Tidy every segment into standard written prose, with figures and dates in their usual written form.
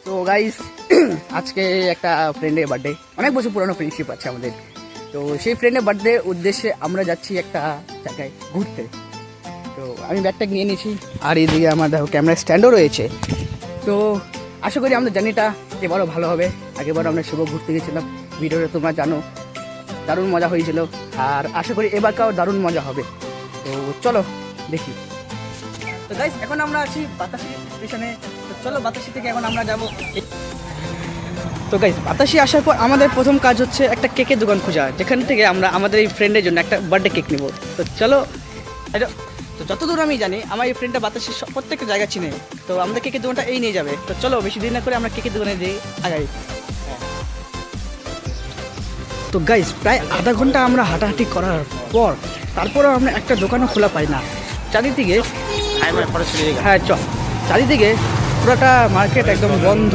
তো গাইস আজকে একটা ফ্রেন্ডের বার্থডে, অনেক বছর পুরনো ফ্রেন্ডশিপ আছে আমাদের। তো সেই ফ্রেন্ডের বার্থডে উদ্দেশ্যে আমরা যাচ্ছি একটা জায়গায় ঘুরতে। তো আমি ব্যাগটা নিয়ে নিয়েছি, আর এইদিকে আমার দেখো ক্যামেরা স্ট্যান্ডও রয়েছে। তো আশা করি আমাদের জার্নিটা এবারও ভালো হবে। আগেবারও আমরা শুভ ঘুরতে গেছিলাম, ভিডিওটা তোমরা জানো, দারুণ মজা হয়েছিল। আর আশা করি এবারকাও দারুণ মজা হবে। তো চলো দেখি। তো গাইস এখন আমরা আছি বাতাসি স্টেশনে। তো চলো বাতাসি থেকে এখন আমরা যাবো। তো গাইস বাতাসি আসার পর আমাদের প্রথম কাজ হচ্ছে একটা কেকের দোকান খোঁজা, যেখান থেকে আমরা আমাদের এই ফ্রেন্ডের জন্য একটা বার্থডে কেক নেব। তো চলো। তো যতদূর আমি জানি আমার এই ফ্রেন্ডটা বাতাসির প্রত্যেকটা জায়গা চিনে। তো আমাদের কেকের দোকানটা এই নিয়ে যাবে। তো চলো বেশি দেরি না করে আমরা কেকের দোকানে যাই আগাই। তো গাইস প্রায় আধা ঘন্টা আমরা হাঁটাহাঁটি করার পর তারপরেও আমরা একটা দোকানও খোলা পাই না। চারিদিকে হ্যাঁ চারিদিকে পুরোটা মার্কেট একদম বন্ধ।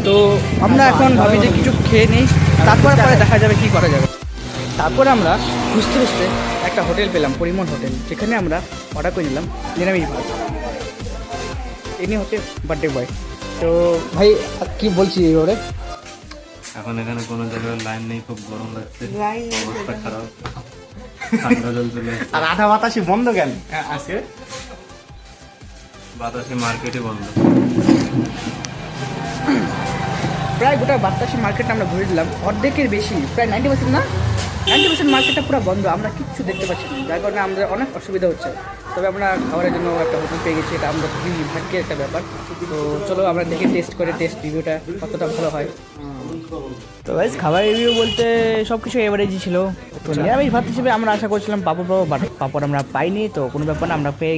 তো আমরা এখন ভাবি যে কিছু খেয়ে নিই, তারপরে পরে দেখা যাবে কি করা যাবে। তারপরে আমরা খুঁজতে খুঁজতে একটা হোটেল পেলাম, পরিমল হোটেল, যেখানে আমরা অর্ডার করে নিলাম নিরামিষ ভাত। ইনি হচ্ছে বার্থডে বয়। তো ভাই কি বলছি ওরে, এখন এখানে কোনো জায়গায় লাইন নেই, খুব গরম লাগছে, অবস্থা খারাপ, ঠান্ডা জল চলে আসছে। আর আধা বাতাসি বন্ধ কেন আছে? বাতাসে মার্কেটে বন্ধ। প্রায় গোটা বাতাসি মার্কেটটা আমরা ঘুরে দিলাম, অর্ধেকের বেশি, প্রায় 90% না 90% মার্কেটটা পুরো বন্ধ, আমরা কিচ্ছু দেখতে পাচ্ছি না, যার কারণে আমাদের অনেক অসুবিধা হচ্ছে। তবে আমরা খাবারের জন্য একটা হোটেল পেয়ে গেছি, এটা আমরা খুবই ভাগ্যের একটা ব্যাপার। তো চলো আমরা দেখে টেস্ট রিভিউটা কতটা ভালো হয়। তো গাইস খাবার রিভিউ বলতে সব কিছু এভারেজই ছিল। তো নিরামিষ ভাত হিসেবে আমরা আশা করছিলাম পাপড় পাবো, বাট পাপড় আমরা পাইনি। তো কোনো ব্যাপার না, আমরা পেয়ে